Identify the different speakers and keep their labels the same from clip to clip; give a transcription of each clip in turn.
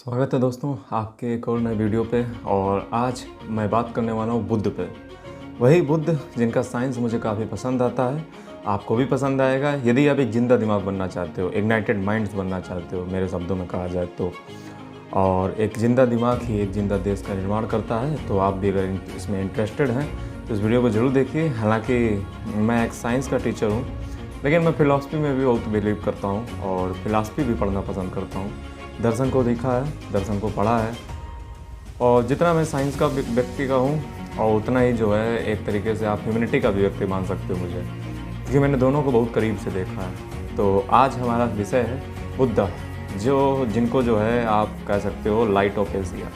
Speaker 1: स्वागत है दोस्तों आपके एक और नए वीडियो पे। और आज मैं बात करने वाला हूँ बुद्ध पे। वही बुद्ध जिनका साइंस मुझे काफ़ी पसंद आता है, आपको भी पसंद आएगा यदि आप एक ज़िंदा दिमाग बनना चाहते हो, इग्नाइटेड माइंड्स बनना चाहते हो मेरे शब्दों में कहा जाए तो। और एक ज़िंदा दिमाग ही एक ज़िंदा देश का निर्माण करता है। तो आप भी अगर इसमें इंटरेस्टेड हैं तो इस वीडियो को ज़रूर देखिए। हालाँकि मैं एक साइंस का टीचर हूँ, लेकिन मैं फ़िलासफ़ी में भी बहुत बिलीव करता हूँ और फ़िलासफ़ी भी पढ़ना पसंद करता हूँ। दर्शन को देखा है, दर्शन को पढ़ा है, और जितना मैं साइंस का व्यक्ति का हूँ और उतना ही जो है एक तरीके से आप ह्यूमैनिटी का भी व्यक्ति मान सकते हो मुझे, क्योंकि मैंने दोनों को बहुत करीब से देखा है। तो आज हमारा विषय है बुद्धा, जिनको जो है आप कह सकते हो लाइट ऑफ एशिया,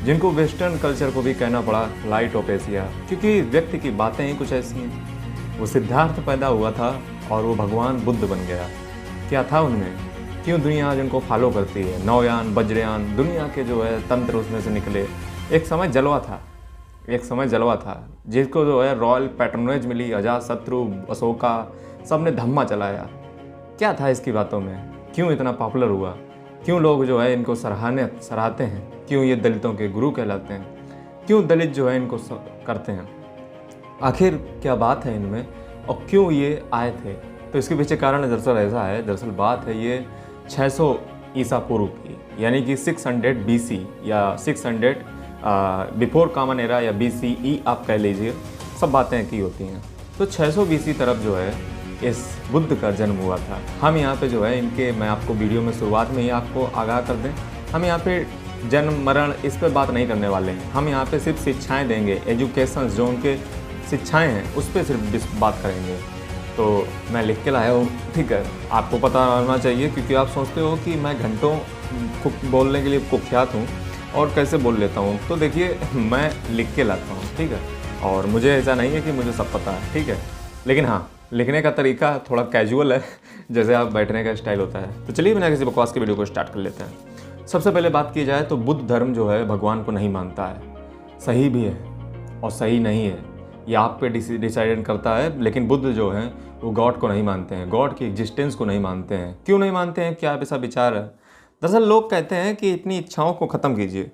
Speaker 1: जिनको वेस्टर्न कल्चर को भी कहना पड़ा लाइट ऑफ एशिया, क्योंकि व्यक्ति की बातें ही कुछ ऐसी हैं। वो सिद्धार्थ पैदा हुआ था और वो भगवान बुद्ध बन गया। क्या था उनमें, क्यों दुनिया आज उनको फॉलो करती है। नौयान, वज्रयान, दुनिया के जो है तंत्र उसमें से निकले। एक समय जलवा था, जिसको जो है रॉयल पैट्रोनेज मिली। अजातशत्रु, अशोका, सब ने धम्मा चलाया। क्या था इसकी बातों में, क्यों इतना पॉपुलर हुआ, क्यों लोग जो है इनको सराहते हैं, क्यों ये दलितों के गुरु कहलाते हैं, क्यों दलित जो है इनको करते हैं, आखिर क्या बात है इनमें और क्यों ये आए थे। तो इसके पीछे कारण दरअसल ऐसा है, दरअसल बात है ये 600 ईसा पूर्व की, यानी कि 600 BC या 600 बिफोर कॉमन एरा या BCE आप कह लीजिए, सब बातें की होती हैं। तो 600 BC तरफ जो है इस बुद्ध का जन्म हुआ था। हम यहाँ पे जो है इनके, मैं आपको वीडियो में शुरुआत में ही आपको आगाह कर दें, हम यहाँ पे जन्म मरण इस पर बात नहीं करने वाले हैं। हम यहाँ पे सिर्फ शिक्षाएँ देंगे, एजुकेशन जो उनके शिक्षाएँ हैं उस पर सिर्फ बात करेंगे। तो मैं लिख के लाया हूँ, ठीक है, आपको पता होना चाहिए, क्योंकि आप सोचते हो कि मैं घंटों बोलने के लिए कुख्यात हूँ और कैसे बोल लेता हूँ। तो देखिए, मैं लिख के लाता हूँ, ठीक है, और मुझे ऐसा नहीं है कि मुझे सब पता है, ठीक है, लेकिन हाँ, लिखने का तरीका थोड़ा कैजुअल है, जैसे आप बैठने का स्टाइल होता है। तो चलिए बिना किसी बकवास के वीडियो को स्टार्ट कर लेते हैं। सबसे पहले बात की जाए तो बुद्ध धर्म जो है भगवान को नहीं मानता है। सही भी है और सही नहीं है, ये आप पे डिसाइड करता है। लेकिन बुद्ध जो हैं वो गॉड को नहीं मानते हैं, गॉड की एग्जिस्टेंस को नहीं मानते हैं। क्यों नहीं मानते हैं, क्या ऐसा विचार है? दरअसल लोग कहते हैं कि अपनी इच्छाओं को ख़त्म कीजिए,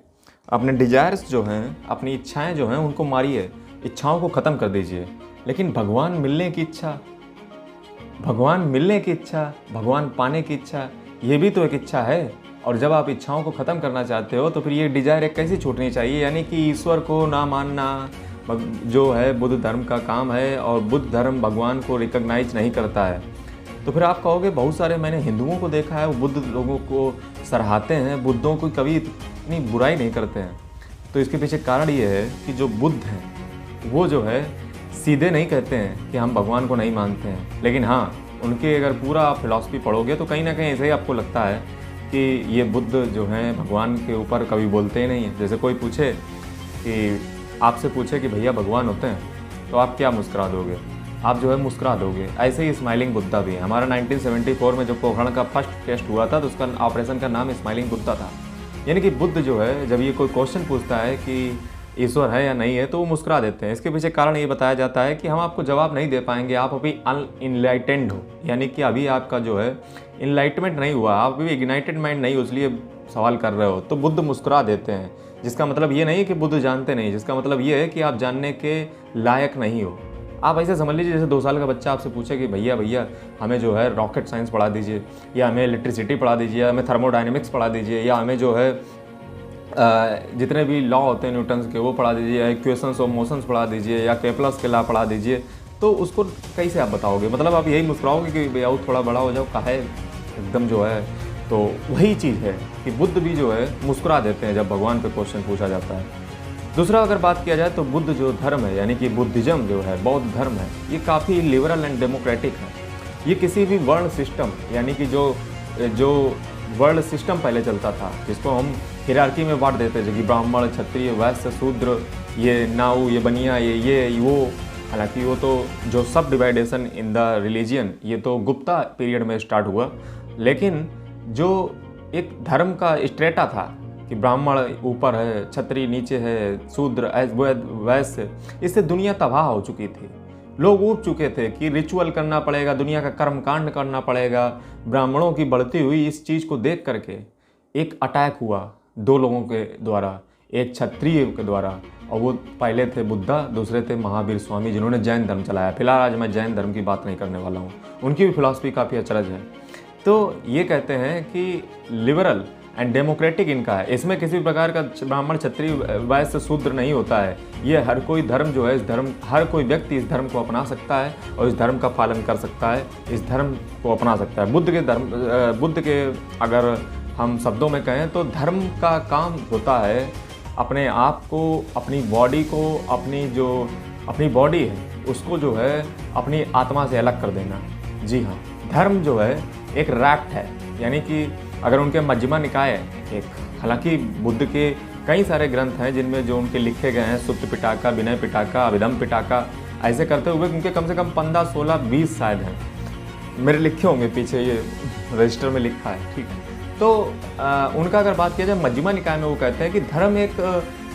Speaker 1: अपने डिजायर्स जो हैं, अपनी इच्छाएं जो हैं उनको मारिए, इच्छाओं को ख़त्म कर दीजिए। लेकिन भगवान मिलने की इच्छा, भगवान पाने की इच्छा, ये भी तो एक इच्छा है। और जब आप इच्छाओं को ख़त्म करना चाहते हो तो फिर ये डिजायर एक कैसी छूटनी चाहिए, यानी कि ईश्वर को ना मानना जो है बुद्ध धर्म का काम है, और बुद्ध धर्म भगवान को रिकॉग्नाइज नहीं करता है। तो फिर आप कहोगे बहुत सारे मैंने हिंदुओं को देखा है वो बुद्ध लोगों को सराहते हैं, बुद्धों को कभी इतनी बुराई नहीं करते हैं। तो इसके पीछे कारण ये है कि जो बुद्ध हैं वो जो है सीधे नहीं कहते हैं कि हम भगवान को नहीं मानते हैं, लेकिन हाँ, उनके अगर पूरा आप फिलॉसफी पढ़ोगे तो कहीं ना कहीं ऐसे ही आपको लगता है कि ये बुद्ध जो हैं भगवान के ऊपर कभी बोलते ही नहीं हैं। जैसे कोई पूछे कि आपसे पूछे कि भैया भगवान होते हैं, तो आप क्या मुस्कुरा दोगे? आप जो है मुस्कुरा दोगे। ऐसे ही स्माइलिंग बुद्धा भी है। हमारा 1974 में जो पोखरण का फर्स्ट टेस्ट हुआ था तो उसका ऑपरेशन का नाम स्माइलिंग बुद्धा था। यानी कि बुद्ध जो है जब ये कोई क्वेश्चन पूछता है कि ईश्वर है या नहीं है तो वो मुस्कुरा देते हैं। इसके पीछे कारण ये बताया जाता है कि हम आपको जवाब नहीं दे पाएंगे, आप अभी अनइनलाइटेंड हो, यानी कि अभी आपका जो है इनलाइटमेंट नहीं हुआ, आप अभी इग्नाइटेड माइंड नहीं हो, इसलिए सवाल कर रहे हो। तो बुद्ध मुस्कुरा देते हैं, जिसका मतलब ये नहीं है कि बुद्ध जानते नहीं, जिसका मतलब ये है कि आप जानने के लायक नहीं हो। आप ऐसे समझ लीजिए जैसे 2 साल का बच्चा आपसे पूछे कि भैया हमें जो है रॉकेट साइंस पढ़ा दीजिए, या हमें इलेक्ट्रिसिटी पढ़ा दीजिए, या हमें थर्मोडायनेमिक्स पढ़ा दीजिए, या हमें जो है जितने भी लॉ होते हैं न्यूटन्स के वो पढ़ा दीजिए, या इक्वेशंस ऑफ मोशंस पढ़ा दीजिए, या केपलर्स के लॉ पढ़ा दीजिए। तो उसको कैसे आप बताओगे? मतलब आप यही मुस्कुराओगे कि भैया थोड़ा बड़ा हो जाओ, काहे एकदम जो है। तो वही चीज़ है कि बुद्ध भी जो है मुस्कुरा देते हैं जब भगवान पे क्वेश्चन पूछा जाता है। दूसरा अगर बात किया जाए तो बुद्ध जो धर्म है, यानी कि बुद्धिज़्म जो है, बौद्ध धर्म है, ये काफ़ी लिबरल एंड डेमोक्रेटिक है। ये किसी भी वर्ण सिस्टम, यानी कि जो वर्ल्ड सिस्टम पहले चलता था, जिसको हम हिरार्की में बांट देते थे कि ब्राह्मण, क्षत्रिय, वैश्य, शूद्र, ये नाऊ, ये बनिया, ये वो, हालांकि वो तो जो सब डिवाइडेशन इन द रिलीजियन ये तो गुप्ता पीरियड में स्टार्ट हुआ। लेकिन जो एक धर्म का स्ट्रेटा था कि ब्राह्मण ऊपर है, क्षत्रिय नीचे है, शूद्र, वैश्य, इससे दुनिया तबाह हो चुकी थी। लोग उठ चुके थे कि रिचुअल करना पड़ेगा, दुनिया का कर्मकांड करना पड़ेगा। ब्राह्मणों की बढ़ती हुई इस चीज़ को देख करके एक अटैक हुआ दो लोगों के द्वारा, एक क्षत्रिय के द्वारा, और वो पहले थे बुद्धा, दूसरे थे महावीर स्वामी जिन्होंने जैन धर्म चलाया। फिलहाल आज मैं जैन धर्म की बात नहीं करने वाला हूँ, उनकी भी फिलॉसफी काफ़ी अचरज है। तो ये कहते हैं कि लिबरल एंड डेमोक्रेटिक इनका है, इसमें किसी प्रकार का ब्राह्मण क्षत्रिय वैश्य शूद्र नहीं होता है। ये हर कोई धर्म जो है, इस धर्म हर कोई व्यक्ति इस धर्म को अपना सकता है और इस धर्म का पालन कर सकता है, इस धर्म को अपना सकता है। बुद्ध के अगर हम शब्दों में कहें तो धर्म का काम होता है अपने आप को, अपनी बॉडी को, अपनी बॉडी है उसको जो है अपनी आत्मा से अलग कर देना। जी हाँ, धर्म जो है एक रैप्ट है, यानी कि अगर उनके मजमा निकाय एक, हालांकि बुद्ध के कई सारे ग्रंथ हैं जिनमें जो उनके लिखे गए हैं, सुत्त पिटाका, विनय पिटाका, अभिधम पिटाका, ऐसे करते हुए उनके कम से कम 15, 16, 20 शायद हैं, मेरे लिखे होंगे पीछे, ये रजिस्टर में लिखा है, ठीक है। तो उनका अगर बात किया जाए मजमा निकाय में, वो कहते हैं कि धर्म एक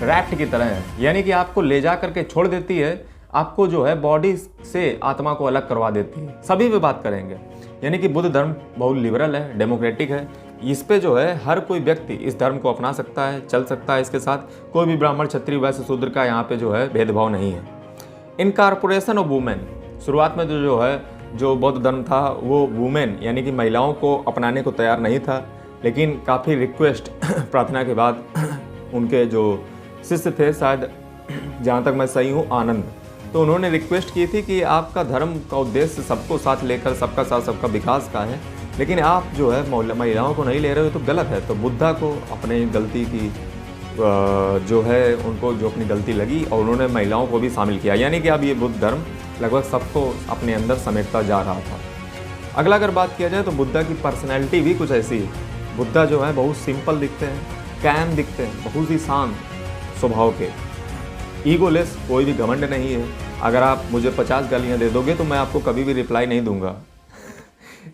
Speaker 1: रैप्ट की तरह है, यानी कि आपको ले जा करके छोड़ देती है, आपको जो है बॉडी से आत्मा को अलग करवा देती है। सभी पे बात करेंगे, यानी कि बुद्ध धर्म बहुत लिबरल है, डेमोक्रेटिक है। इस पे जो है हर कोई व्यक्ति इस धर्म को अपना सकता है, चल सकता है इसके साथ। कोई भी ब्राह्मण, क्षत्रिय, वैश्य, शूद्र का यहाँ पे जो है भेदभाव नहीं है। इनकॉर्पोरेशन ऑफ वुमेन, शुरुआत में जो बौद्ध धर्म था वो वुमेन यानी कि महिलाओं को अपनाने को तैयार नहीं था, लेकिन काफ़ी रिक्वेस्ट प्रार्थना के बाद उनके जो शिष्य थे, शायद जहाँ तक मैं सही हूँ आनंद, तो उन्होंने रिक्वेस्ट की थी कि आपका धर्म का उद्देश्य सबको साथ लेकर, सबका साथ सबका विकास का है, लेकिन आप जो है महिलाओं को नहीं ले रहे हो तो गलत है। तो बुद्धा को अपनी गलती की जो है उनको जो अपनी गलती लगी और उन्होंने महिलाओं को भी शामिल किया, यानी कि अब ये बुद्ध धर्म लगभग सबको अपने अंदर समेटता जा रहा था। अगला अगर बात किया जाए तो बुद्धा की पर्सनैलिटी भी कुछ ऐसी है। बुद्धा जो है बहुत सिंपल दिखते हैं, कैम दिखते हैं, बहुत ही शांत स्वभाव के, ईगोलेस, कोई भी घमंड नहीं है। अगर आप मुझे 50 गालियाँ दे दोगे तो मैं आपको कभी भी रिप्लाई नहीं दूंगा।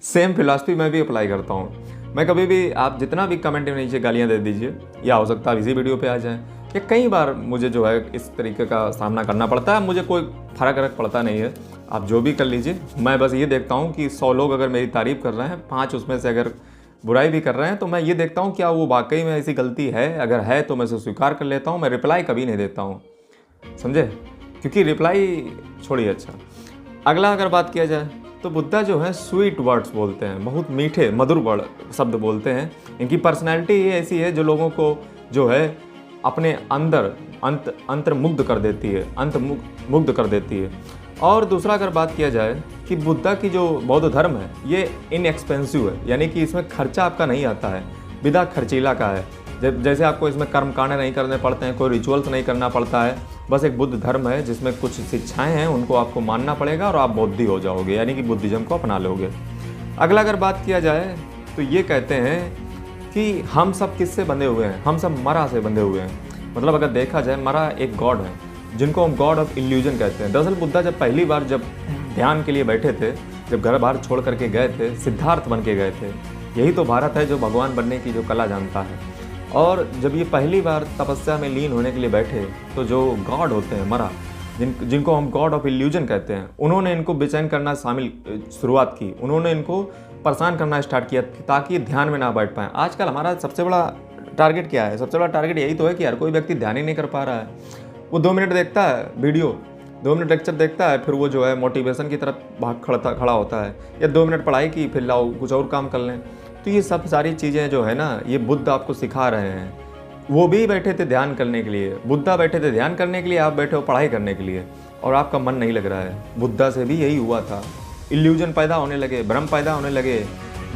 Speaker 1: सेम फिलॉसफी मैं भी अप्लाई करता हूँ। मैं कभी भी, आप जितना भी कमेंट में नीचे गालियाँ दे दीजिए, या हो सकता है इसी वीडियो पे आ जाए, कि कई बार मुझे जो है इस तरीके का सामना करना पड़ता है। मुझे कोई फर्क पड़ता नहीं है, आप जो भी कर लीजिए। मैं बस ये देखता हूँ कि 100 लोग अगर मेरी तारीफ़ कर रहे हैं, 5 उसमें से अगर बुराई भी कर रहे हैं, तो मैं ये देखता हूँ क्या वो वाकई में ऐसी गलती है। अगर है तो मैं उसे स्वीकार कर लेता हूँ, मैं रिप्लाई कभी नहीं देता हूँ, समझे, क्योंकि रिप्लाई छोड़िए। अच्छा, अगला अगर बात किया जाए तो बुद्धा जो है स्वीट वर्ड्स बोलते हैं, बहुत मीठे मधुर वर्ड शब्द बोलते हैं। इनकी पर्सनैलिटी ये ऐसी है जो लोगों को जो है अपने अंदर अंतर्मुग्ध कर देती है, अंतर्मुग्ध कर देती है। और दूसरा अगर बात किया जाए कि बुद्धा की जो बौद्ध धर्म है ये इनएक्सपेंसिव है, यानी कि इसमें खर्चा आपका नहीं आता है, बिना खर्चीला का है। जैसे आपको इसमें कर्मकांड नहीं करने पड़ते हैं, कोई रिचुअल्स नहीं करना पड़ता है, बस एक बुद्ध धर्म है जिसमें कुछ शिक्षाएं हैं, उनको आपको मानना पड़ेगा और आप बौद्धि हो जाओगे, यानी कि बुद्धिज्म को अपना लोगे। अगला अगर बात किया जाए तो ये कहते हैं कि हम सब किससे बंधे हुए हैं, हम सब मरा से बंधे हुए हैं। मतलब अगर देखा जाए, मरा एक गॉड है जिनको हम गॉड ऑफ इल्यूजन कहते हैं। दरअसल बुद्धा जब पहली बार जब ध्यान के लिए बैठे थे, जब घर बाहर छोड़ करके गए थे, सिद्धार्थ बन के गए थे। यही तो भारत है जो भगवान बनने की जो कला जानता है। और जब ये पहली बार तपस्या में लीन होने के लिए बैठे तो जो गॉड होते हैं मरा, जिनको हम गॉड ऑफ इल्यूजन कहते हैं, उन्होंने इनको बेचैन करना शुरुआत की। उन्होंने इनको परेशान करना स्टार्ट किया ताकि ध्यान में ना बैठ पाएँ। आजकल हमारा सबसे बड़ा टारगेट क्या है? सबसे बड़ा टारगेट यही तो है कि हर कोई व्यक्ति ध्यान ही नहीं कर पा रहा है। वो 2 मिनट देखता है वीडियो, 2 मिनट लेक्चर देखता है, फिर वो जो है मोटिवेशन की तरफ भाग खड़ा होता है, या 2 मिनट पढ़ाई की, फिर लाओ कुछ और काम कर लें। तो ये सब सारी चीज़ें जो है ना, ये बुद्ध आपको सिखा रहे हैं। वो भी बैठे थे ध्यान करने के लिए, बुद्धा बैठे थे ध्यान करने के लिए, आप बैठे हो पढ़ाई करने के लिए और आपका मन नहीं लग रहा है। बुद्धा से भी यही हुआ था, इल्यूजन पैदा होने लगे, भ्रम पैदा होने लगे,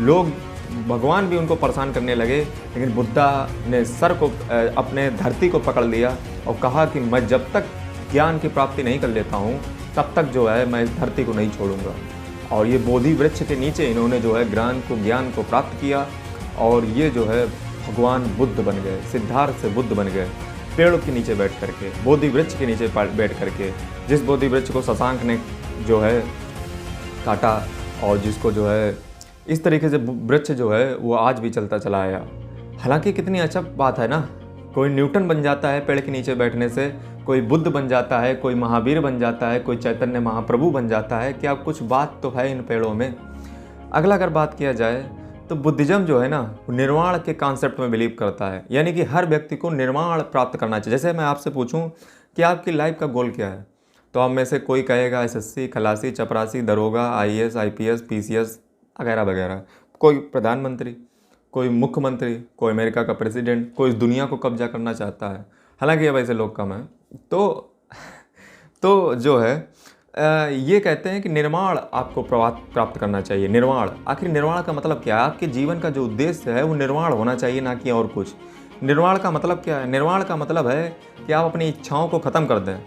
Speaker 1: लोग भगवान भी उनको परेशान करने लगे। लेकिन बुद्धा ने सर को अपने धरती को पकड़ लिया और कहा कि मैं जब तक ज्ञान की प्राप्ति नहीं कर लेता हूँ तब तक जो है मैं इस धरती को नहीं छोड़ूंगा। और ये बोधि वृक्ष के नीचे इन्होंने जो है ज्ञान को प्राप्त किया और ये जो है भगवान बुद्ध बन गए, सिद्धार्थ से बुद्ध बन गए, पेड़ों के नीचे बैठ करके, बोधि वृक्ष के नीचे बैठ करके। जिस बोधि वृक्ष को शशांक ने जो है काटा और जिसको जो है इस तरीके से वृक्ष जो है वो आज भी चलता चला आया। हालांकि कितनी अच्छा बात है ना, कोई न्यूटन बन जाता है पेड़ के नीचे बैठने से, कोई बुद्ध बन जाता है, कोई महावीर बन जाता है, कोई चैतन्य महाप्रभु बन जाता है। क्या कुछ बात तो है इन पेड़ों में। अगला अगर बात किया जाए तो बुद्धिज्म जो है ना, वो निर्वाण के कॉन्सेप्ट में बिलीव करता है, यानी कि हर व्यक्ति को निर्वाण प्राप्त करना चाहिए। जैसे मैं आपसे पूछूं कि आपकी लाइफ का गोल क्या है, तो आप में से कोई कहेगा एसएससी, खलासी, चपरासी, दरोगा, आईएएस, आईपीएस, पीसीएस वगैरह वगैरह। कोई प्रधानमंत्री, कोई मुख्यमंत्री, कोई अमेरिका का प्रेसिडेंट, कोई इस दुनिया को कब्जा करना चाहता है। हालांकि अब ऐसे लोग कम हैं। तो जो है ये कहते हैं कि निर्वाण आपको प्राप्त करना चाहिए। निर्वाण, आखिर निर्वाण का मतलब क्या है? आपके जीवन का जो उद्देश्य है वो निर्वाण होना चाहिए, ना कि और कुछ। निर्वाण का मतलब क्या है? निर्वाण का मतलब है कि आप अपनी इच्छाओं को ख़त्म कर दें।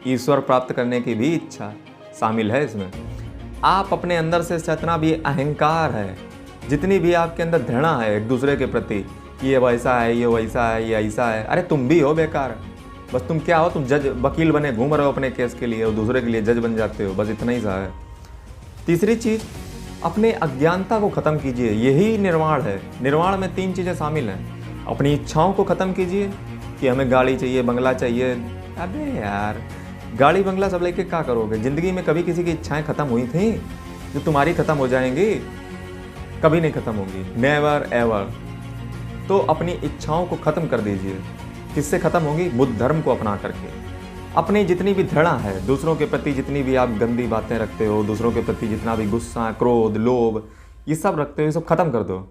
Speaker 1: ईश्वर प्राप्त करने की भी इच्छा शामिल है इसमें। आप अपने अंदर से जितना भी अहंकार है, जितनी भी आपके अंदर घृणा है एक दूसरे के प्रति, ये वैसा है, ये वैसा है, ये ऐसा है, अरे तुम भी हो बेकार। बस तुम क्या हो? तुम जज, वकील बने घूम रहे हो अपने केस के लिए और दूसरे के लिए जज बन जाते हो, बस इतना ही सा है। तीसरी चीज़, अपने अज्ञानता को ख़त्म कीजिए, यही निर्वाण है। निर्वाण में 3 चीज़ें शामिल हैं। अपनी इच्छाओं को ख़त्म कीजिए कि हमें गाड़ी चाहिए, बंगला चाहिए। अबे यार, गाड़ी बंगला सब लेके क्या करोगे? ज़िंदगी में कभी किसी की इच्छाएं ख़त्म हुई थी जो तुम्हारी ख़त्म हो जाएंगी? कभी नहीं ख़त्म होंगी, नेवर एवर। तो अपनी इच्छाओं को ख़त्म कर दीजिए। किससे ख़त्म होगी? बुद्ध धर्म को अपना करके। अपनी जितनी भी घृणा है, दूसरों के प्रति जितनी भी आप गंदी बातें रखते हो, दूसरों के प्रति जितना भी गुस्सा, क्रोध, लोभ, ये सब रखते हो, ये सब ख़त्म कर दो।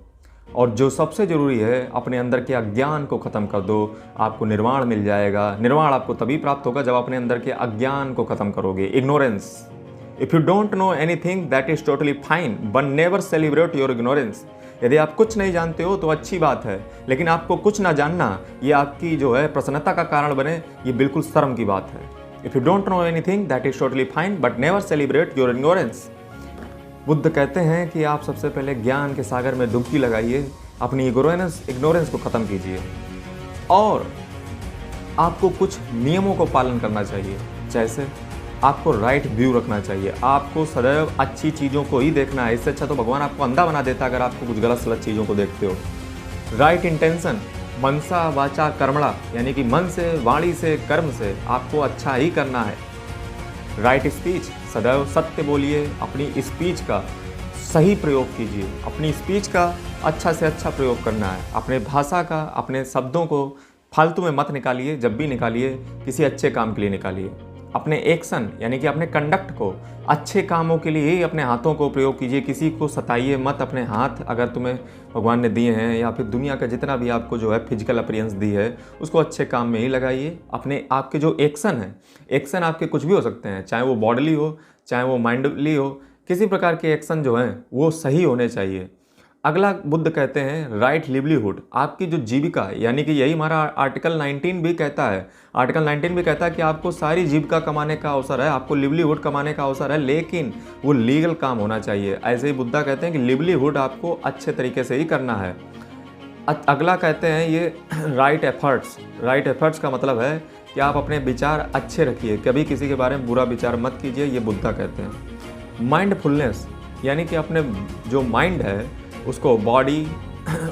Speaker 1: और जो सबसे ज़रूरी है, अपने अंदर के अज्ञान को ख़त्म कर दो, आपको निर्वाण मिल जाएगा। निर्वाण आपको तभी प्राप्त होगा जब अपने अंदर के अज्ञान को ख़त्म करोगे। Ignorance, if you don't know anything that is totally fine, but never celebrate your ignorance. यदि आप कुछ नहीं जानते हो तो अच्छी बात है, लेकिन आपको कुछ ना जानना ये आपकी जो है प्रसन्नता का कारण बने, ये बिल्कुल शर्म की बात है। If you don't know anything that is totally fine, but never celebrate your ignorance. Buddha कहते हैं कि आप सबसे पहले ज्ञान के सागर में डुबकी लगाइए, अपनी इग्नोरेंस को ख़त्म कीजिए, और आपको कुछ नियमों को पालन करना चाहिए। जैसे आपको राइट व्यू रखना चाहिए, आपको सदैव अच्छी चीज़ों को ही देखना है। इससे अच्छा तो भगवान आपको अंधा बना देता अगर आपको कुछ गलत सलत चीज़ों को देखते हो। राइट इंटेंशन, मनसा वाचा कर्मणा, यानी कि मन से, वाणी से, कर्म से आपको अच्छा ही करना है। राइट स्पीच, सदैव सत्य बोलिए, अपनी स्पीच का सही प्रयोग कीजिए, अपनी स्पीच का अच्छा से अच्छा प्रयोग करना है। अपने भाषा का, अपने शब्दों को फालतू में मत निकालिए, जब भी निकालिए किसी अच्छे काम के लिए निकालिए। अपने एक्शन यानी कि अपने कंडक्ट को अच्छे कामों के लिए ही अपने हाथों को प्रयोग कीजिए। किसी को सताइए मत। अपने हाथ अगर तुम्हें भगवान ने दिए हैं, या फिर दुनिया का जितना भी आपको जो है फिजिकल अपीयरेंस दी है, उसको अच्छे काम में ही लगाइए। अपने आपके जो एक्शन है, एक्शन आपके कुछ भी हो सकते हैं, चाहे वो बॉडली हो, चाहे वो माइंडली हो, किसी प्रकार के एक्शन जो हैं वो सही होने चाहिए। अगला बुद्ध कहते हैं राइट लिवलीहुड, आपकी जो जीविका, यानी कि यही हमारा आर्टिकल 19 भी कहता है। आर्टिकल 19 भी कहता है कि आपको सारी जीविका कमाने का अवसर है, आपको लिवलीहुड कमाने का अवसर है, लेकिन वो लीगल काम होना चाहिए। ऐसे ही बुद्धा कहते हैं कि लिवलीहुड आपको अच्छे तरीके से ही करना है। अगला कहते हैं ये राइट एफर्ट्स। राइट एफर्ट्स का मतलब है कि आप अपने विचार अच्छे रखिए, कभी किसी के बारे में बुरा विचार मत कीजिए, ये बुद्धा कहते हैं। माइंडफुलनेस, यानी कि अपने जो माइंड है उसको बॉडी,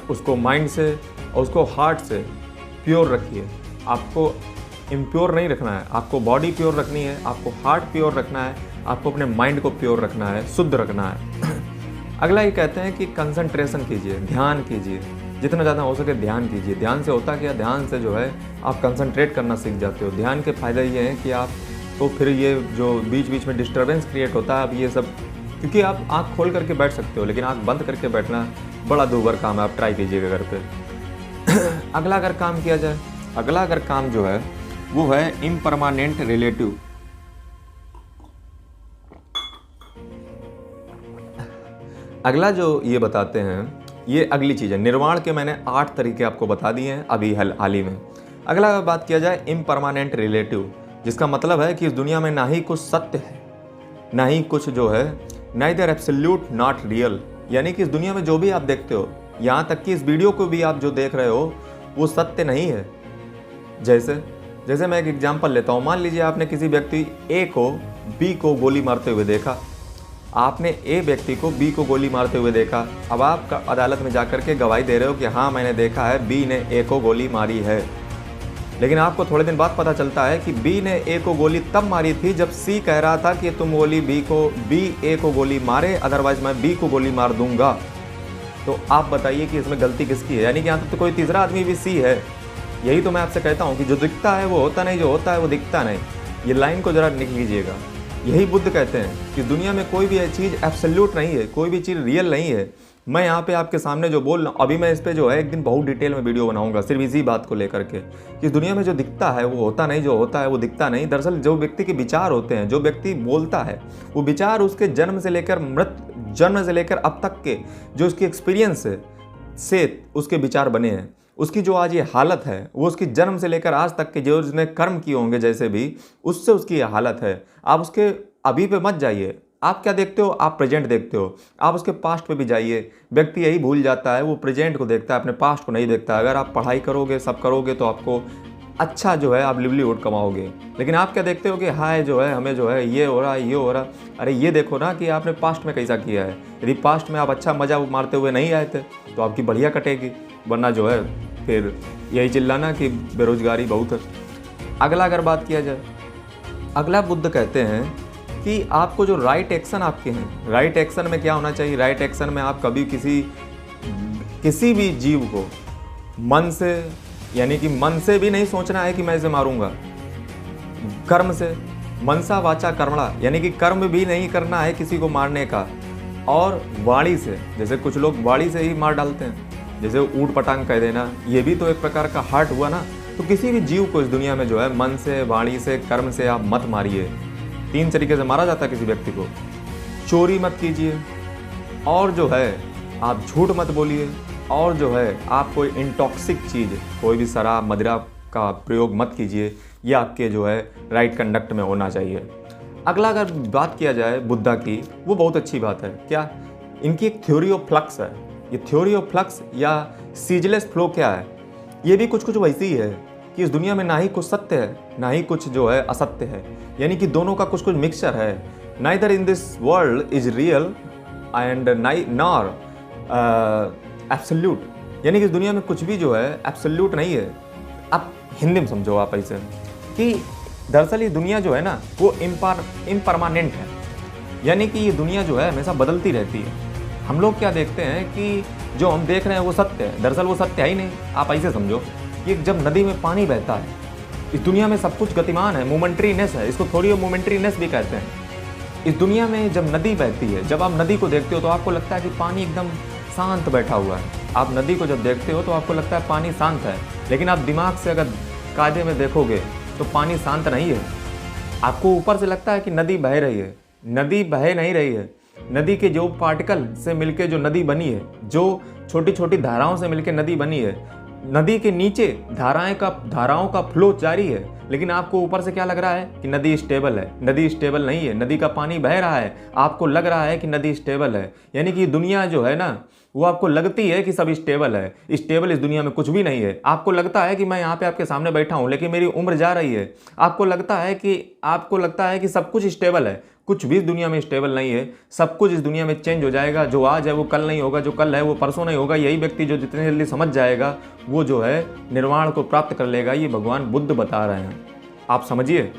Speaker 1: उसको माइंड से और उसको हार्ट से प्योर रखिए। आपको इम्प्योर नहीं रखना है, आपको बॉडी प्योर रखनी है, आपको हार्ट प्योर रखना है, आपको अपने माइंड को प्योर रखना है, शुद्ध रखना है। अगला ये कहते हैं कि कंसंट्रेशन कीजिए, ध्यान कीजिए, जितना ज़्यादा हो सके ध्यान कीजिए। ध्यान से होता क्या? ध्यान से जो है आप कंसंट्रेट करना सीख जाते हो। ध्यान के फ़ायदे ये हैं कि आप तो फिर ये जो बीच बीच में डिस्टर्बेंस क्रिएट होता है, अब ये सब, क्योंकि आप आँख खोल करके बैठ सकते हो, लेकिन आँख बंद करके बैठना बड़ा दूभर काम है, आप ट्राई कीजिएगा घर पे। अगला अगर काम किया जाए, अगला अगर काम जो है वो है इम्परमानेंट रिलेटिव। अगला जो ये बताते हैं, ये अगली चीज़ है। निर्वाण के मैंने 8 तरीके आपको बता दिए हैं अभी हाल ही में। अगला अगर बात किया जाए इम्परमानेंट रिलेटिव, जिसका मतलब है कि इस दुनिया में ना ही कुछ सत्य है, ना ही कुछ जो है नाइदर एब्सोल्यूट नॉट रियल, यानी कि इस दुनिया में जो भी आप देखते हो, यहाँ तक कि इस वीडियो को भी आप जो देख रहे हो वो सत्य नहीं है। जैसे मैं एक एग्जांपल लेता हूँ। मान लीजिए आपने किसी व्यक्ति ए को बी को गोली मारते हुए देखा, आपने ए व्यक्ति को बी को गोली मारते हुए देखा। अब आप अदालत में जाकर के गवाही दे रहे हो कि हाँ मैंने देखा है बी ने ए को गोली मारी है, लेकिन आपको थोड़े दिन बाद पता चलता है कि बी ने ए को गोली तब मारी थी जब सी कह रहा था कि तुम बी ए को गोली मारे, अदरवाइज मैं बी को गोली मार दूंगा। तो आप बताइए कि इसमें गलती किसकी है? यानी कि यहाँ तक तो कोई तीसरा आदमी भी सी है। यही तो मैं आपसे कहता हूँ कि जो दिखता है वो होता नहीं, जो होता है वो दिखता नहीं। ये लाइन को ज़रा लिख लीजिएगा। यही बुद्ध कहते हैं कि दुनिया में कोई भी चीज़ एब्सोल्यूट नहीं है, कोई भी चीज़ रियल नहीं है। मैं यहाँ पे आपके सामने जो बोल रहा हूँ, अभी मैं इस पे जो है एक दिन बहुत डिटेल में वीडियो बनाऊंगा सिर्फ इसी बात को लेकर के कि दुनिया में जो दिखता है वो होता नहीं, जो होता है वो दिखता नहीं। दरअसल जो व्यक्ति के विचार होते हैं, जो व्यक्ति बोलता है, वो विचार उसके जन्म से लेकर जन्म से लेकर अब तक के जो उसकी एक्सपीरियंस से उसके विचार बने हैं। उसकी जो आज ये हालत है वो उसकी जन्म से लेकर आज तक के जो उसने कर्म किए होंगे जैसे भी, उससे उसकी ये हालत है। आप उसके अभी पे मत जाइए। आप क्या देखते हो? आप प्रेजेंट देखते हो। आप उसके पास्ट पे भी जाइए। व्यक्ति यही भूल जाता है, वो प्रेजेंट को देखता है, अपने पास्ट को नहीं देखता। अगर आप पढ़ाई करोगे, सब करोगे, तो आपको अच्छा जो है आप लिवलीहुड कमाओगे। लेकिन आप क्या देखते हो कि हाय जो है हमें जो है ये हो रहा है, ये हो रहा। अरे ये देखो ना कि आपने पास्ट में कैसा किया है। यदि पास्ट में आप अच्छा मजा मारते हुए नहीं आए थे तो आपकी बढ़िया कटेगी, वरना जो है फिर यही चिल्लाना कि बेरोजगारी बहुत है। अगला अगर बात किया जाए, अगला बुद्ध कहते हैं कि आपको जो राइट एक्शन आपके हैं, राइट एक्शन में क्या होना चाहिए? राइट एक्शन में आप कभी किसी भी जीव को मन से, यानी कि मन से भी नहीं सोचना है कि मैं इसे मारूंगा। कर्म से, मनसा वाचा कर्मणा, यानी कि कर्म भी नहीं करना है किसी को मारने का। और वाणी से, जैसे कुछ लोग वाणी से ही मार डालते हैं, जैसे ऊट पटांग कह देना, ये भी तो एक प्रकार का हार्ट हुआ ना। तो किसी भी जीव को इस दुनिया में जो है मन से, वाणी से, कर्म से आप मत मारिए। 3 तरीके से मारा जाता है किसी व्यक्ति को। चोरी मत कीजिए, और जो है आप झूठ मत बोलिए, और जो है आप कोई इंटॉक्सिक चीज़, कोई भी शराब मदिरा का प्रयोग मत कीजिए। ये आपके जो है राइट कंडक्ट में होना चाहिए। अगला अगर बात किया जाए बुद्धा की, वो बहुत अच्छी बात है। क्या? इनकी एक थ्योरी ऑफ फ्लक्स है। ये थ्योरी ऑफ फ्लक्स या सीजलेस फ्लो क्या है? ये भी कुछ वैसी ही है कि इस दुनिया में ना ही कुछ सत्य है, ना ही कुछ जो है असत्य है। यानी कि दोनों का कुछ मिक्सचर है। Neither in this world is real and nor absolute. यानी कि इस दुनिया में कुछ भी जो है एब्सोल्यूट नहीं है। आप हिंदी में समझो आप ऐसे कि दरअसल ये दुनिया जो है ना वो इम्परमानेंट है। यानी कि ये दुनिया जो है हमेशा बदलती रहती है। हम लोग क्या देखते हैं कि जो हम देख रहे हैं वो सत्य है, दरअसल वो सत्य है ही नहीं। आप ऐसे समझो कि जब नदी में पानी बहता है, इस दुनिया में सब कुछ गतिमान है, मोमेंट्रीनेस है, इसको थोड़ी मोमेंट्रीनेस भी कहते हैं। इस दुनिया में जब नदी बहती है, जब आप नदी को देखते हो तो आपको लगता है कि पानी एकदम शांत बैठा हुआ है। आप नदी को जब देखते हो तो आपको लगता है पानी शांत है, लेकिन आप दिमाग से अगर कायदे में देखोगे तो पानी शांत नहीं है। आपको ऊपर से लगता है कि नदी बह रही है, नदी बह नहीं रही है। नदी के जो पार्टिकल से मिलके जो नदी बनी है, जो छोटी छोटी धाराओं से मिलके नदी बनी है, नदी के नीचे धाराओं का फ्लो जारी है, लेकिन आपको ऊपर से क्या लग रहा है कि नदी स्टेबल है। नदी स्टेबल नहीं है, नदी का पानी बह रहा है, आपको लग रहा है कि नदी स्टेबल है। यानी कि दुनिया जो है ना वो आपको लगती है कि सब स्टेबल है। स्टेबल इस दुनिया में कुछ भी नहीं है। आपको लगता है कि मैं यहाँ पे आपके सामने बैठा हूँ, लेकिन मेरी उम्र जा रही है। आपको लगता है कि सब कुछ स्टेबल है। कुछ भी इस दुनिया में स्टेबल नहीं है। सब कुछ इस दुनिया में चेंज हो जाएगा। जो आज है वो कल नहीं होगा, जो कल है वो परसों नहीं होगा। यही व्यक्ति जो जितनी जल्दी समझ जाएगा वो जो है निर्वाण को प्राप्त कर लेगा। ये भगवान बुद्ध बता रहे हैं। आप समझिए,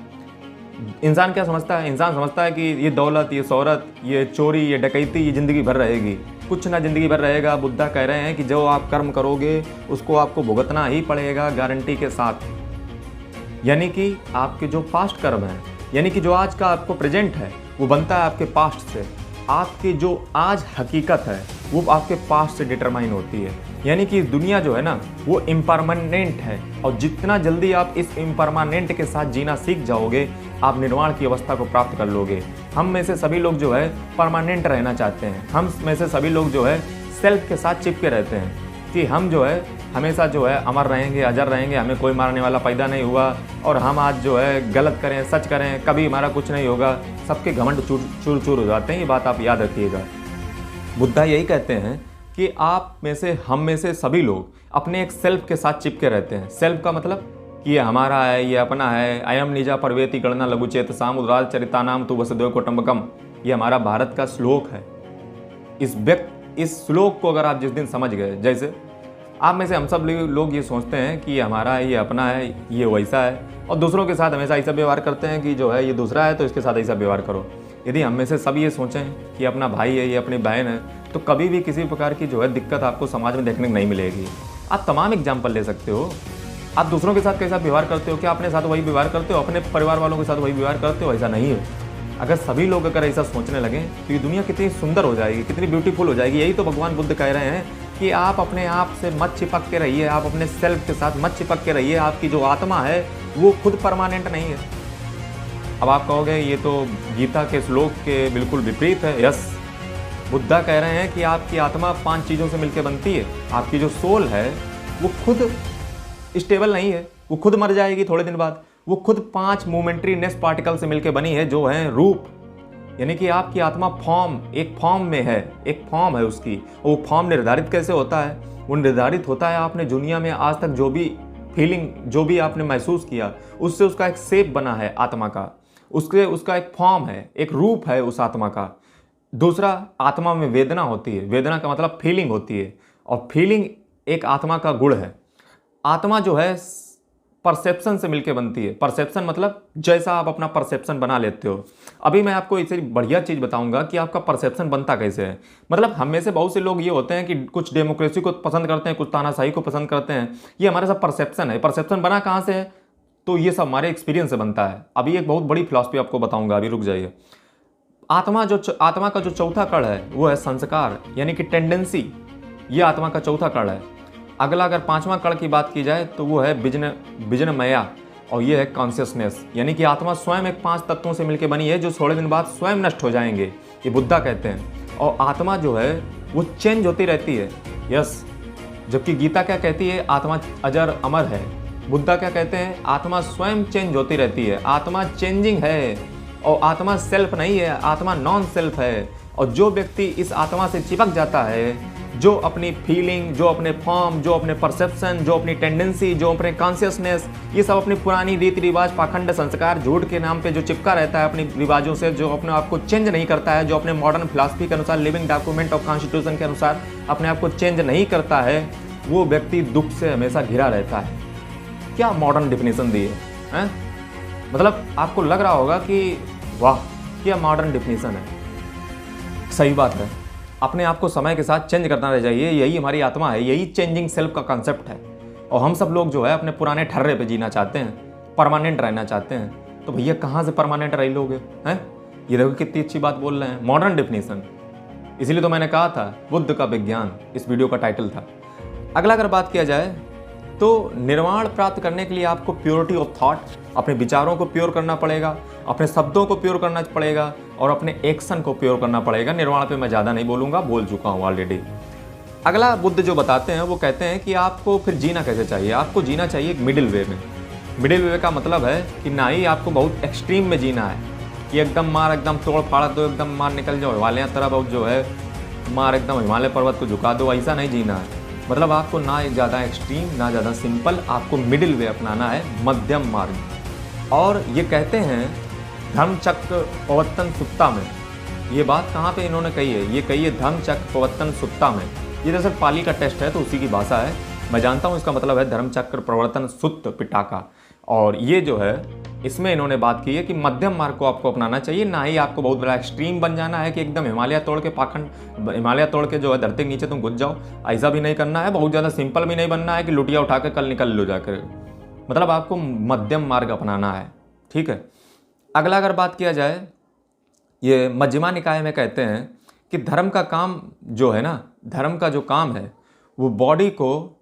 Speaker 1: इंसान क्या समझता है? इंसान समझता है कि ये दौलत, ये शोहरत, ये चोरी, ये डकैती, ये ज़िंदगी भर रहेगी। कुछ ना ज़िंदगी भर रहेगा। बुद्धा कह रहे हैं कि जो आप कर्म करोगे उसको आपको भुगतना ही पड़ेगा, गारंटी के साथ। यानी कि आपके जो पास्ट कर्म है, यानी कि जो आज का आपको प्रेजेंट है, वो बनता है आपके पास्ट से। आपकी जो आज हकीकत है वो आपके पास्ट से डिटरमाइन होती है। यानी कि दुनिया जो है ना वो इम्परमानेंट है, और जितना जल्दी आप इस इम्परमानेंट के साथ जीना सीख जाओगे, आप निर्वाण की अवस्था को प्राप्त कर लोगे। हम में से सभी लोग जो है परमानेंट रहना चाहते हैं। हम में से सभी लोग जो है सेल्फ के साथ चिपके रहते हैं कि हम जो है हमेशा जो है अमर रहेंगे, अजर रहेंगे, हमें कोई मारने वाला पैदा नहीं हुआ, और हम आज जो है गलत करें, सच करें, कभी हमारा कुछ नहीं होगा। सबके घमंड चूर चूर हो जाते हैं। ये बात आप याद रखिएगा। बुद्धा यही कहते हैं कि आप में से, हम में से सभी लोग अपने एक सेल्फ के साथ चिपके रहते हैं। सेल्फ का मतलब कि ये हमारा है, ये अपना है। अयम निजा पर्वेति गणना लघुचेत सामुद्राल चरितानाम तु वसुदेव कुटुंबकम। ये हमारा भारत का श्लोक है। इस श्लोक को अगर आप जिस दिन समझ गए, जैसे आप में से हम सब लोग ये सोचते हैं कि ये हमारा है, ये अपना है, ये वैसा है, और दूसरों के साथ हमेशा ऐसा व्यवहार करते हैं कि जो है ये दूसरा है तो इसके साथ ऐसा व्यवहार करो। यदि हम में से सब ये सोचें कि अपना भाई है, ये अपनी बहन है, तो कभी भी किसी प्रकार की जो है दिक्कत आपको समाज में देखने को नहीं मिलेगी। आप तमाम एग्जाम्पल ले सकते हो। आप दूसरों के साथ कैसा व्यवहार करते हो, क्या अपने साथ वही व्यवहार करते हो, अपने परिवार वालों के साथ वही व्यवहार करते हो? ऐसा नहीं है। अगर सभी लोग अगर ऐसा सोचने लगें तो ये दुनिया कितनी सुंदर हो जाएगी, कितनी ब्यूटीफुल हो जाएगी। यही तो भगवान बुद्ध कह रहे हैं कि आप अपने आप से मत चिपक के रहिए, आप अपने सेल्फ के साथ मत चिपक के रहिए। आपकी जो आत्मा है वो खुद परमानेंट नहीं है। अब आप कहोगे ये तो गीता के श्लोक के बिल्कुल विपरीत है। यस, बुद्धा कह रहे हैं कि आपकी आत्मा 5 चीज़ों से मिलकर बनती है। आपकी जो सोल है वो खुद स्टेबल नहीं है, वो खुद मर जाएगी थोड़े दिन बाद। वो खुद 5 मोमेंट्रीनेस पार्टिकल से मिलकर बनी है, जो है रूप। यानी कि आपकी आत्मा एक फॉर्म में है, एक फॉर्म है उसकी। वो फॉर्म निर्धारित कैसे होता है? वो निर्धारित होता है आपने दुनिया में आज तक जो भी फीलिंग, जो भी आपने महसूस किया, उससे उसका एक शेप बना है आत्मा का। उसका एक फॉर्म है, एक रूप है उस आत्मा का। दूसरा, आत्मा में वेदना होती है। वेदना का मतलब फीलिंग होती है, और फीलिंग एक आत्मा का गुण है। आत्मा जो है परसेप्शन से मिलके बनती है। परसेप्शन मतलब जैसा आप अपना परसेप्शन बना लेते हो। अभी मैं आपको इससे बढ़िया चीज़ बताऊंगा कि आपका परसेप्शन बनता कैसे है। मतलब हम में से बहुत से लोग ये होते हैं कि कुछ डेमोक्रेसी को पसंद करते हैं, कुछ तानाशाही को पसंद करते हैं। ये हमारा सब परसेप्शन है। परसेप्शन बना कहाँ से है? तो ये सब हमारे एक्सपीरियंस से बनता है। अभी एक बहुत बड़ी फिलॉसफी आपको बताऊंगा, अभी रुक जाइए। आत्मा का जो चौथा कण है वो है संस्कार, यानी कि टेंडेंसी। ये आत्मा का चौथा कण है। अगला अगर 5वां कण की बात की जाए तो वो है विजनमया, और ये है कॉन्शियसनेस। यानी कि आत्मा स्वयं एक 5 तत्वों से मिलकर बनी है, जो थोड़े दिन बाद स्वयं नष्ट हो जाएंगे, ये बुद्धा कहते हैं। और आत्मा जो है वो चेंज होती रहती है। यस, जबकि गीता क्या कहती है? आत्मा अजर अमर है। बुद्धा क्या कहते हैं? आत्मा स्वयं चेंज होती रहती है। आत्मा चेंजिंग है, और आत्मा सेल्फ नहीं है, आत्मा नॉन सेल्फ है। और जो व्यक्ति इस आत्मा से चिपक जाता है, जो अपनी फीलिंग, जो अपने फॉर्म, जो अपने परसेप्शन, जो अपनी टेंडेंसी, जो अपने कॉन्शियसनेस, ये सब अपनी पुरानी रीति रिवाज, पाखंड, संस्कार, झूठ के नाम पे जो चिपका रहता है अपनी रिवाजों से, जो अपने आप को चेंज नहीं करता है, जो अपने मॉडर्न फिलॉसफी के अनुसार, लिविंग डॉक्यूमेंट और कॉन्स्टिट्यूशन के अनुसार अपने आप को चेंज नहीं करता है, वो व्यक्ति दुख से हमेशा घिरा रहता है। क्या मॉडर्न डिफिनेशन दी है? मतलब आपको लग रहा होगा कि वाह क्या मॉडर्न डिफिनेशन है। सही बात है, अपने आप को समय के साथ चेंज करना रह जाइए। यही हमारी आत्मा है, यही चेंजिंग सेल्फ का कॉन्सेप्ट है। और हम सब लोग जो है अपने पुराने ठर्रे पे जीना चाहते हैं, परमानेंट रहना चाहते हैं। तो भैया कहाँ से परमानेंट रह लोगे? हैं? ये देखो कितनी अच्छी बात बोल रहे हैं, मॉडर्न डिफिनेशन। इसीलिए तो मैंने कहा था बुद्ध का विज्ञान, इस वीडियो का टाइटल था। अगला अगर बात किया जाए तो निर्वाण प्राप्त करने के लिए आपको प्योरिटी ऑफ थॉट, अपने विचारों को प्योर करना पड़ेगा, अपने शब्दों को प्योर करना पड़ेगा, और अपने एक्शन को प्योर करना पड़ेगा। निर्वाण पे मैं ज़्यादा नहीं बोलूँगा, बोल चुका हूँ ऑलरेडी। अगला बुद्ध जो बताते हैं वो कहते हैं कि आपको फिर जीना कैसे चाहिए। आपको जीना चाहिए एक मिडिल वे में। मिडिल वे का मतलब है कि ना ही आपको बहुत एक्सट्रीम में जीना है कि एकदम मार, एकदम तोड़ फाड़ दो, एकदम मार निकल जाओ हिमालय तरह, बहुत जो है मार एकदम हिमालय पर्वत को झुका दो, ऐसा नहीं जीना है। मतलब आपको ना ज़्यादा एक्सट्रीम, ना ज़्यादा सिंपल, आपको मिडिल वे अपनाना है, मध्यम मार्ग। और ये कहते हैं धम्मचक्र प्रवर्तन सुत्ता में। ये बात कहाँ पे इन्होंने कही है? ये कही है धम्मचक्र प्रवर्तन सुत्ता में। ये दरअसल पाली का टेक्स्ट है तो उसी की भाषा है, मैं जानता हूँ। इसका मतलब है धर्मचक्र प्रवर्तन सुत्त पिटाका। और ये जो है इसमें इन्होंने बात की है कि मध्यम मार्ग को आपको अपनाना चाहिए, ना ही आपको बहुत बड़ा एक्सट्रीम बन जाना है कि एकदम हिमालय तोड़ के हिमालय तोड़ के जो है धरती के नीचे तुम घुस जाओ, ऐसा भी नहीं करना है। बहुत ज़्यादा सिंपल भी नहीं बनना है कि लुटिया उठा के कल निकल लो जाकर। मतलब आपको मध्यम मार्ग अपनाना है, ठीक है। अगला अगर बात किया जाए, ये मध्यमा निकाय में कहते हैं कि धर्म का काम जो है ना, धर्म का जो काम है वो बॉडी को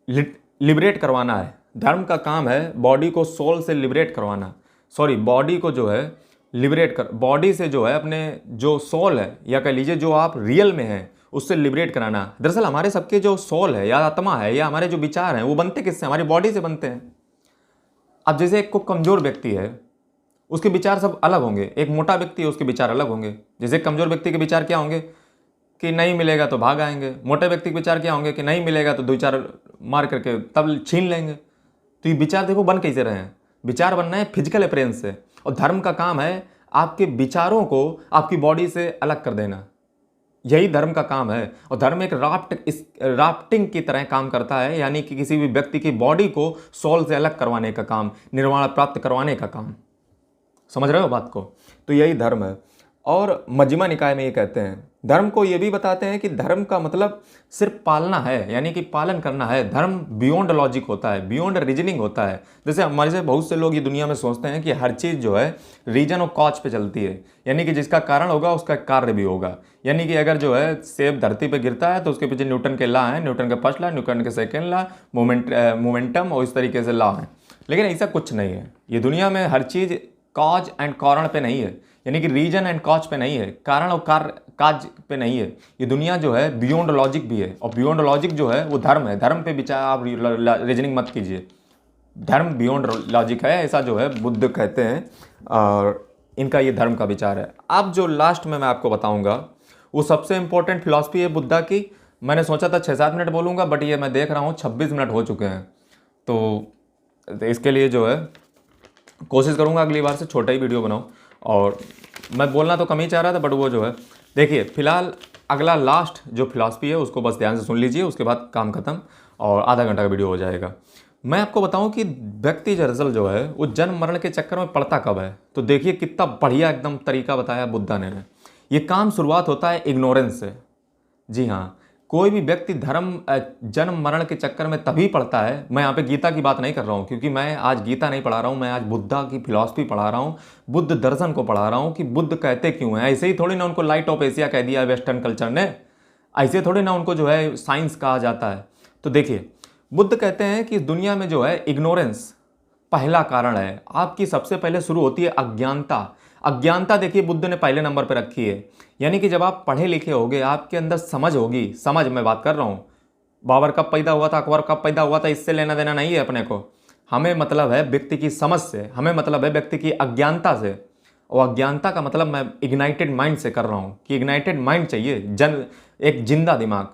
Speaker 1: लिबरेट करवाना है। धर्म का काम है बॉडी को सोल से लिबरेट करवाना, सॉरी बॉडी को जो है लिबरेट कर, बॉडी से जो है अपने जो सोल है, या कह लीजिए जो आप रियल में हैं, उससे लिबरेट कराना। दरअसल हमारे सबके जो सोल है या आत्मा है या हमारे जो विचार हैं वो बनते किससे? हमारी बॉडी से बनते हैं। अब जैसे एक को कमज़ोर व्यक्ति है, उसके विचार सब अलग होंगे। एक मोटा व्यक्ति है, उसके विचार अलग होंगे। जैसे कमज़ोर व्यक्ति के विचार क्या होंगे कि नहीं मिलेगा तो भाग आएंगे। मोटे व्यक्ति के विचार क्या होंगे कि नहीं मिलेगा तो 2-4 मार करके तब छीन लेंगे। तो ये विचार देखो बन कैसे रहे हैं? विचार बनना है फिजिकल अपीयरेंस से, और धर्म का काम है आपके विचारों को आपकी बॉडी से अलग कर देना। यही धर्म का काम है। और धर्म एक राफ्टिंग की तरह काम करता है, यानी कि किसी भी व्यक्ति की बॉडी को सोल से अलग करवाने का काम, निर्वाण प्राप्त करवाने का काम। समझ रहे हो बात को? तो यही धर्म है। और मजमा निकाय में ये कहते हैं। धर्म को ये भी बताते हैं कि धर्म का मतलब सिर्फ पालना है, यानी कि पालन करना है। धर्म बियॉन्ड लॉजिक होता है, बियॉन्ड रीजनिंग होता है। जैसे हमारे से बहुत से लोग ये दुनिया में सोचते हैं कि हर चीज़ जो है रीजन और कॉज पे चलती है, यानी कि जिसका कारण होगा उसका कार्य भी होगा। यानी कि अगर जो है सेब धरती पे गिरता है तो उसके पीछे न्यूटन के लॉ हैं, न्यूटन का फर्स्ट लॉ, न्यूटन के सेकेंड लॉ, मोमेंटम और इस तरीके से लॉ हैं। लेकिन ऐसा कुछ नहीं है। ये दुनिया में हर चीज़ कॉज एंड कारण पे नहीं है, यानी कि रीजन एंड कॉज पे नहीं है, कारण और कार्य काज पे नहीं है। ये दुनिया जो है बियॉन्ड लॉजिक भी है, और बियॉन्ड लॉजिक जो है वो धर्म है। धर्म पे विचार आप रीजनिंग मत कीजिए, धर्म बियॉन्ड लॉजिक है, ऐसा जो है बुद्ध कहते हैं, और इनका ये धर्म का विचार है। अब जो लास्ट में मैं आपको बताऊंगा वो सबसे इंपॉर्टेंट फिलॉसफी है बुद्धा की। मैंने सोचा था 6-7 मिनट बोलूँगा, बट ये मैं देख रहा हूँ 26 मिनट हो चुके हैं। तो इसके लिए जो है कोशिश करूँगा अगली बार से छोटा ही वीडियो बनाऊँ। और मैं बोलना तो कम ही चाह रहा था, बट वो जो है देखिए, फिलहाल अगला लास्ट जो फिलॉसफी है उसको बस ध्यान से सुन लीजिए, उसके बाद काम खत्म और आधा घंटा का वीडियो हो जाएगा। मैं आपको बताऊं कि व्यक्ति दरअसल जो है वो जन्म मरण के चक्कर में पड़ता कब है। तो देखिए कितना बढ़िया एकदम तरीका बताया बुद्धा ने। ये काम शुरुआत होता है इग्नोरेंस से। जी हाँ, कोई भी व्यक्ति जन्म मरण के चक्कर में तभी पड़ता है। मैं यहाँ पे गीता की बात नहीं कर रहा हूँ, क्योंकि मैं आज गीता नहीं पढ़ा रहा हूँ, मैं आज बुद्धा की फिलॉसफी पढ़ा रहा हूँ, बुद्ध दर्शन को पढ़ा रहा हूँ कि बुद्ध कहते क्यों हैं। ऐसे ही थोड़ी ना उनको लाइट ऑफ एशिया कह दिया वेस्टर्न कल्चर ने, ऐसे थोड़ी ना उनको जो है साइंस कहा जाता है। तो देखिए, बुद्ध कहते हैं कि दुनिया में जो है इग्नोरेंस पहला कारण है। आपकी सबसे पहले शुरू होती है अज्ञानता। अज्ञानता देखिए बुद्ध ने पहले नंबर पर रखी है, यानी कि जब आप पढ़े लिखे होगे, आपके अंदर समझ होगी। समझ मैं बात कर रहा हूँ, बाबर कब पैदा हुआ था, अकबर कब पैदा हुआ था, इससे लेना देना नहीं है अपने को। हमें मतलब है व्यक्ति की समझ से, हमें मतलब है व्यक्ति की अज्ञानता से। और अज्ञानता का मतलब मैं इग्नाइटेड माइंड से कर रहा हूँ कि इग्नाइटेड माइंड चाहिए, एक जिंदा दिमाग,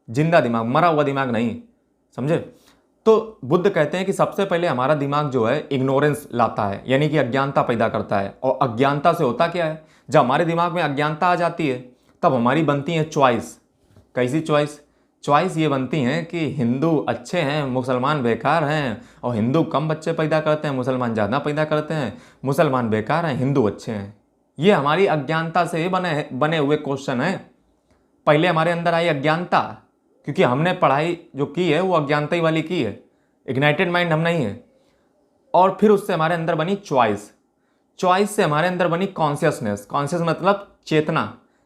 Speaker 1: जिंदा दिमाग, मरा हुआ दिमाग नहीं, समझे। तो बुद्ध कहते हैं कि सबसे पहले हमारा दिमाग जो है इग्नोरेंस लाता है, यानी कि अज्ञानता पैदा करता है। और अज्ञानता से होता क्या है, जब हमारे दिमाग में अज्ञानता आ जाती है तब हमारी बनती है चॉइस। कैसी चॉइस? चॉइस ये बनती हैं कि हिंदू अच्छे हैं, मुसलमान बेकार हैं, और हिंदू कम बच्चे पैदा करते हैं, मुसलमान ज़्यादा पैदा करते हैं, मुसलमान बेकार हैं, हिंदू अच्छे हैं। ये हमारी अज्ञानता से ही बने हुए क्वेश्चन हैं। पहले हमारे अंदर आई अज्ञानता, क्योंकि हमने पढ़ाई जो की है वो अज्ञानता ही वाली की है, इग्नाइटेड माइंड हम नहीं है। और फिर उससे हमारे अंदर बनी चॉइस, चॉइस से हमारे अंदर बनी कॉन्शियसनेस। कॉन्शियस मतलब चेतना।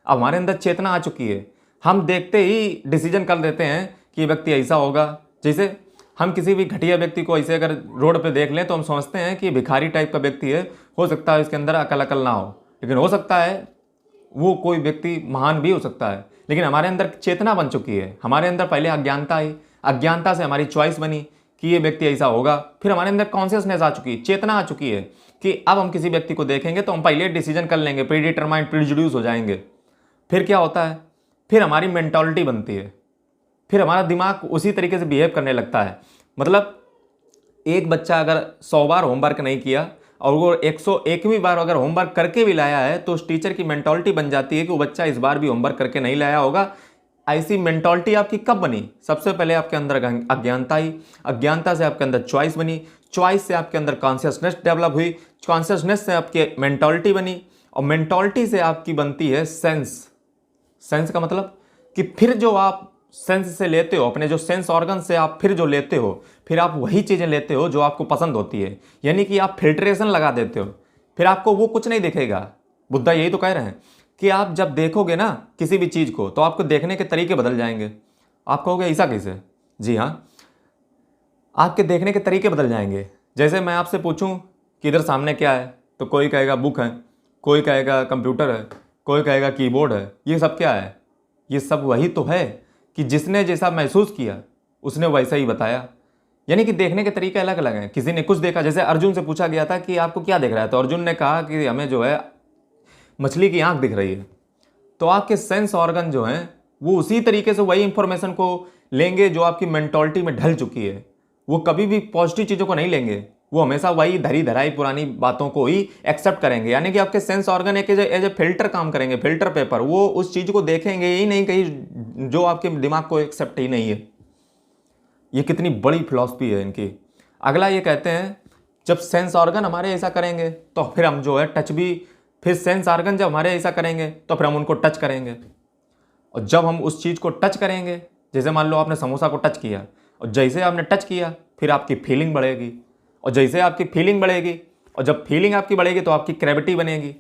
Speaker 1: अब हमारे अंदर चेतना आ चुकी है, हम देखते ही डिसीजन कर देते हैं कि ये व्यक्ति ऐसा होगा। जैसे हम किसी भी घटिया व्यक्ति को ऐसे अगर रोड पे देख लें तो हम समझते हैं कि भिखारी टाइप का व्यक्ति है, हो सकता है इसके अंदर अकल ना हो, लेकिन हो सकता है वो कोई व्यक्ति महान भी हो सकता है। लेकिन हमारे अंदर चेतना बन चुकी है। हमारे अंदर पहले अज्ञानता आई, अज्ञानता से हमारी चॉइस बनी कि ये व्यक्ति ऐसा होगा। फिर हमारे अंदर कॉन्शियसनेस आ चुकी, चेतना आ चुकी है कि अब हम किसी व्यक्ति को देखेंगे तो हम पहले डिसीजन कर लेंगे, प्री डिटरमाइंड, प्रीजुड्यूस हो जाएंगे। फिर क्या होता है, फिर हमारी मेंटालिटी बनती है, फिर हमारा दिमाग उसी तरीके से बिहेव करने लगता है। मतलब एक बच्चा अगर 100 बार होमवर्क नहीं किया और वो 101वीं बार अगर होमवर्क करके भी लाया है तो उस टीचर की मेंटालिटी बन जाती है कि वो बच्चा इस बार भी होमवर्क करके नहीं लाया होगा। ऐसी मेंटालिटी आपकी कब बनी? सबसे पहले आपके अंदर अज्ञानता आई, अज्ञानता से आपके अंदर चॉइस बनी, चॉइस से आपके अंदर कॉन्शियसनेस डेवलप हुई, कॉन्शियसनेस से आपकी मेंटालिटी बनी, और मेंटालिटी से आपकी बनती है सेंस। सेंस का मतलब कि फिर जो आप सेंस से लेते हो, अपने जो सेंस ऑर्गन से आप फिर जो लेते हो, फिर आप वही चीज़ें लेते हो जो आपको पसंद होती है, यानी कि आप फिल्ट्रेशन लगा देते हो। फिर आपको वो कुछ नहीं दिखेगा। बुद्धा यही तो कह रहे हैं कि आप जब देखोगे ना किसी भी चीज़ को तो आपको देखने के तरीके बदल जाएंगे। आप कहोगे ऐसा कैसे? जी हाँ, आपके देखने के तरीके बदल जाएंगे। जैसे मैं आपसे पूछूं कि इधर सामने क्या है, तो कोई कहेगा बुक है, कोई कहेगा कंप्यूटर है, कोई कहेगा कीबोर्ड है। ये सब क्या है? ये सब वही तो है कि जिसने जैसा महसूस किया उसने वैसा ही बताया। यानी कि देखने के तरीके अलग अलग हैं। किसी ने कुछ देखा, जैसे अर्जुन से पूछा गया था कि आपको क्या दिख रहा है, तो अर्जुन ने कहा कि हमें जो है मछली की आंख दिख रही है। तो आपके सेंस ऑर्गन जो हैं वो उसी तरीके से वही इंफॉर्मेशन को लेंगे जो आपकी मेंटालिटी में ढल चुकी है। वो कभी भी पॉजिटिव चीज़ों को नहीं लेंगे, वो हमेशा वही धरी धराई पुरानी बातों को ही एक्सेप्ट करेंगे। यानी कि आपके सेंस ऑर्गन एक एज ए फिल्टर काम करेंगे, फिल्टर पेपर। वो उस चीज़ को देखेंगे ही नहीं कहीं जो आपके दिमाग को एक्सेप्ट ही नहीं है। ये कितनी बड़ी फिलॉसफी है इनकी। अगला ये कहते हैं जब सेंस ऑर्गन हमारे ऐसा करेंगे तो फिर हम जो है टच भी फिर सेंस ऑर्गन जब हमारे ऐसा करेंगे तो फिर हम उनको टच करेंगे, और जब हम उस चीज़ को टच करेंगे, जैसे मान लो आपने समोसा को टच किया, और जैसे आपने टच किया फिर आपकी फीलिंग बढ़ेगी, और जैसे आपकी फीलिंग बढ़ेगी, और जब फीलिंग आपकी बढ़ेगी तो आपकी क्रेविटी बनेगी,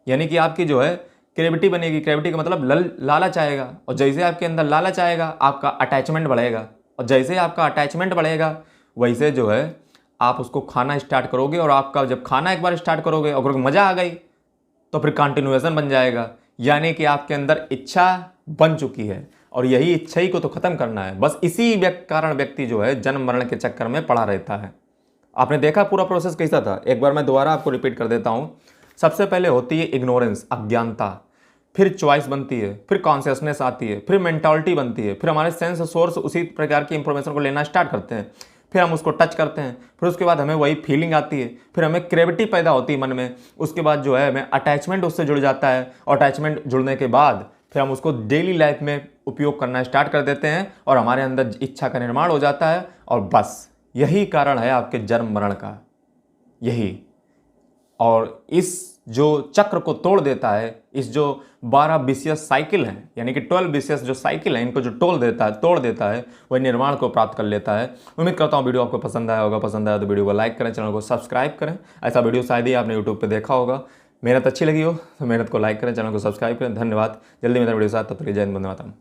Speaker 1: यानी कि आपकी जो है क्रेविटी बनेगी। क्रेविटी का मतलब लालच आएगा, और जैसे आपके अंदर लालच आएगा आपका अटैचमेंट बढ़ेगा, और जैसे आपका अटैचमेंट बढ़ेगा वैसे जो है आप उसको खाना स्टार्ट करोगे, और आपका जब खाना एक बार स्टार्ट करोगे अगर मज़ा आ गई तो फिर कंटिन्यूएशन बन जाएगा, यानी कि आपके अंदर इच्छा बन चुकी है, और यही इच्छा ही को तो ख़त्म करना है। बस इसी कारण व्यक्ति जो है जन्म मरण के चक्कर में पड़ा रहता है। आपने देखा पूरा प्रोसेस कैसा था, एक बार मैं दोबारा आपको रिपीट कर देता हूँ। सबसे पहले होती है इग्नोरेंस, अज्ञानता, फिर चॉइस बनती है, फिर कॉन्शियसनेस आती है, फिर मेंटालिटी बनती है, फिर हमारे सेंस सोर्स उसी प्रकार की इंफॉर्मेशन को लेना स्टार्ट करते हैं, फिर हम उसको टच करते हैं, फिर उसके बाद हमें वही फीलिंग आती है, फिर हमें क्रेविटी पैदा होती है मन में, उसके बाद जो है हमें अटैचमेंट उससे जुड़ जाता है, और अटैचमेंट जुड़ने के बाद फिर हम उसको डेली लाइफ में उपयोग करना स्टार्ट कर देते हैं, और हमारे अंदर इच्छा का निर्माण हो जाता है। और बस यही कारण है आपके जन्म मरण का, यही। और इस जो चक्र को तोड़ देता है, इस जो 12 विशियस साइकिल है, यानी कि 12 विशियस जो साइकिल है, इनको जो तोड़ देता है वही निर्माण को प्राप्त कर लेता है। उम्मीद करता हूँ वीडियो आपको पसंद आया होगा। पसंद आया तो वीडियो को लाइक करें, चैनल को सब्सक्राइब करें। ऐसा वीडियो शायद ही आपने यूट्यूब पर देखा होगा। मेहनत अच्छी लगी हो तो मेहनत को लाइक करें, चैनल को सब्सक्राइब करें। धन्यवाद। जल्दी मेरा वीडियो साथ, तब तक जय हिंद, वंदे मातरम।